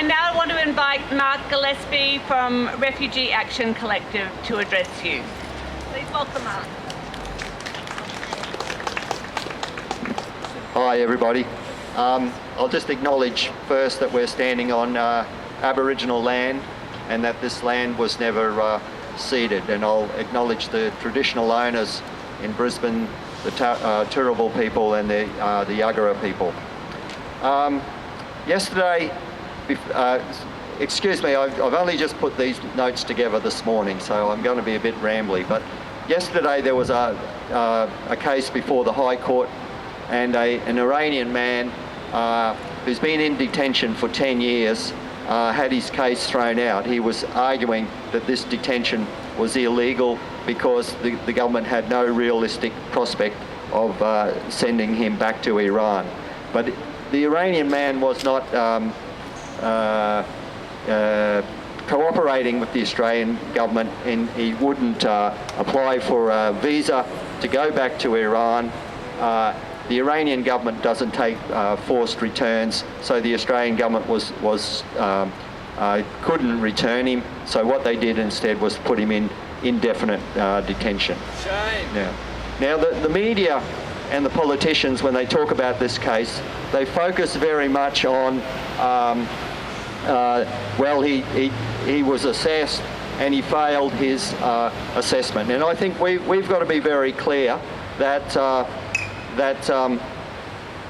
I now want to invite Mark Gillespie from Refugee Action Collective to address you. Please welcome Mark. Hi everybody. I'll just acknowledge first that we're standing on Aboriginal land and that this land was never ceded, and I'll acknowledge the traditional owners in Brisbane, the Turrbal people and the Yagara people. Yesterday, excuse me, I've only just put these notes together this morning, so I'm going to be a bit rambly, but yesterday there was a case before the High Court, and an Iranian man who's been in detention for 10 years had his case thrown out. He was arguing that this detention was illegal because the government had no realistic prospect of sending him back to Iran. But the Iranian man was not cooperating with the Australian government, and he wouldn't apply for a visa to go back to Iran. The Iranian government doesn't take forced returns, so the Australian government couldn't return him. So what they did instead was put him in indefinite detention. Shame. Now the media and the politicians, when they talk about this case, they focus very much on, well, he was assessed and he failed his assessment. And I think we've got to be very clear that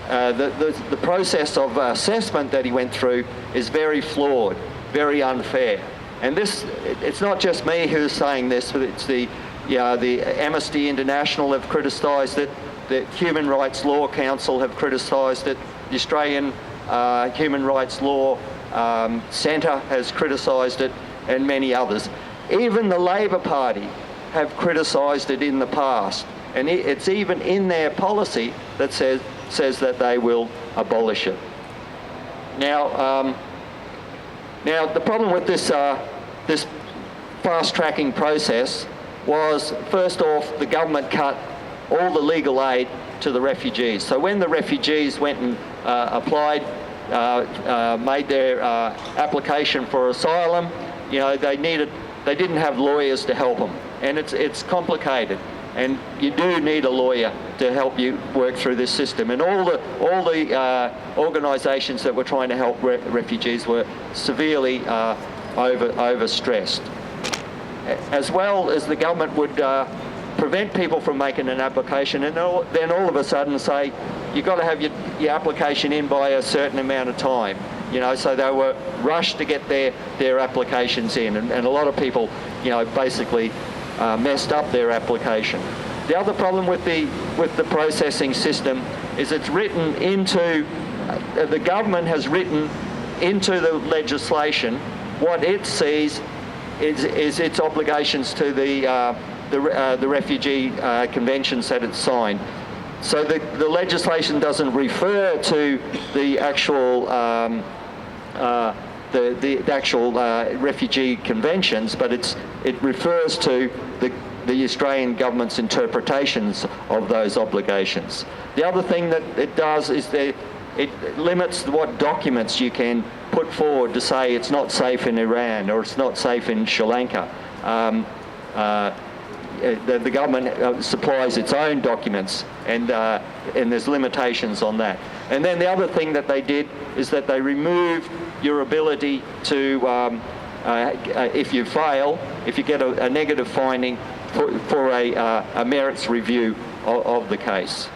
the process of assessment that he went through is very flawed, very unfair. And it's not just me who's saying this, but it's the Amnesty International have criticised it, the Human Rights Law Council have criticised it, the Australian Human Rights Law Centre has criticised it, and many others. Even the Labor Party have criticised it in the past. And it's even in their policy that says that they will abolish it. Now the problem with this fast-tracking process was, first off, the government cut all the legal aid to the refugees. So when the refugees went and applied, made their application for asylum, they didn't have lawyers to help them, and it's complicated. And you do need a lawyer to help you work through this system. And all the organisations that were trying to help refugees were severely overstressed. As well as the government would prevent people from making an application, and then all of a sudden say, you've got to have your application in by a certain amount of time. So they were rushed to get their applications in, and a lot of people, basically messed up their application. The other problem with the processing system is it's written into, the government has written into the legislation what it sees is its obligations to the refugee conventions that it's signed. So the legislation doesn't refer to the actual the actual refugee conventions, but it refers to the Australian government's interpretations of those obligations. The other thing that it does is it limits what documents you can put forward to say it's not safe in Iran or it's not safe in Sri Lanka. The government supplies its own documents, and there's limitations on that. And then the other thing that they did is that they removed your ability to, if you fail, if you get a negative finding, for a merits review of the case.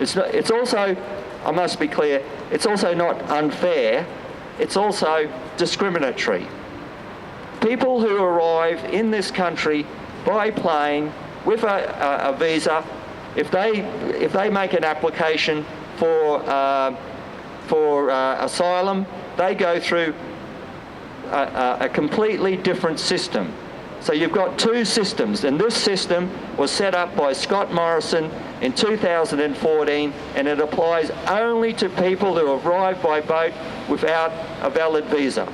It's also, I must be clear, it's also not unfair, it's also discriminatory. People who arrive in this country by plane with a visa, if they make an application for asylum, they go through a completely different system. So you've got two systems, and this system was set up by Scott Morrison in 2014, and it applies only to people who arrive by boat without a valid visa.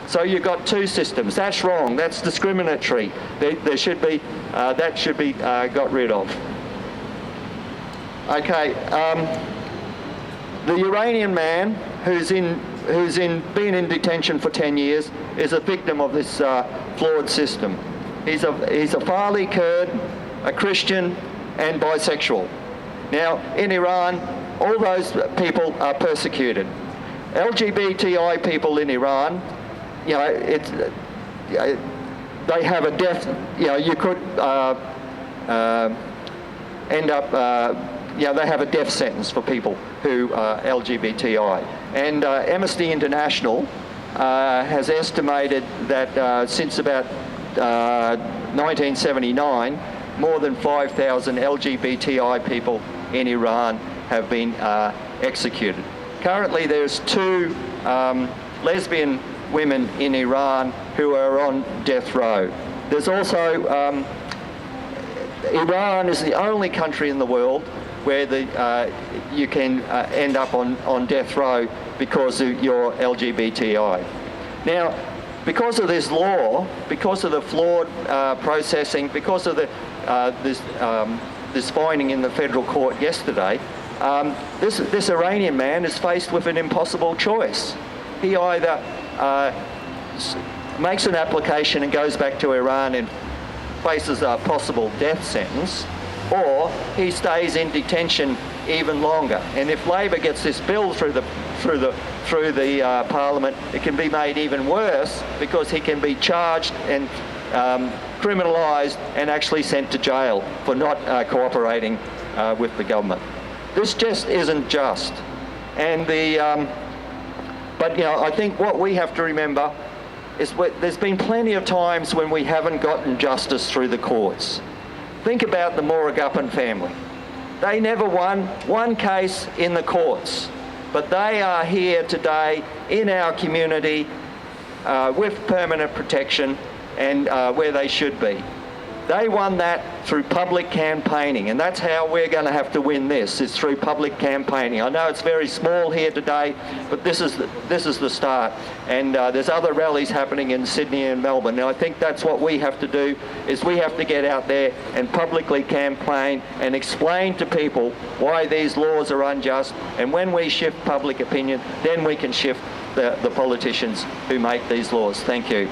So you've got two systems. That's wrong. That's discriminatory. There should be that should be got rid of. Okay. The Iranian man who's in who's been in detention for 10 years, is a victim of this flawed system. He's a Farli Kurd, a Christian, and bisexual. Now, in Iran, all those people are persecuted. LGBTI people in Iran, you know, they have a death, you know, you could end up, you know, they have a death sentence for people who are LGBTI. And Amnesty International has estimated that since about 1979, more than 5,000 LGBTI people in Iran have been executed. Currently, there's 2 lesbian women in Iran who are on death row. There's also, Iran is the only country in the world where you can end up on death row because of your LGBTI. Now, because of this law, because of the flawed processing, because of this finding in the federal court yesterday, this Iranian man is faced with an impossible choice. He either makes an application and goes back to Iran and faces a possible death sentence, or he stays in detention even longer. And if Labor gets this bill through the Parliament, it can be made even worse because he can be charged and criminalised and actually sent to jail for not cooperating with the government. This just isn't just. And but you know, I think what we have to remember is there's been plenty of times when we haven't gotten justice through the courts. Think about the Moragappan family. They never won one case in the courts, but they are here today in our community with permanent protection and where they should be. They won that through public campaigning, and that's how we're going to have to win this, is through public campaigning. I know it's very small here today, but this is the start. And there's other rallies happening in Sydney and Melbourne. And I think that's what we have to do, is we have to get out there and publicly campaign and explain to people why these laws are unjust. And when we shift public opinion, then we can shift the politicians who make these laws. Thank you.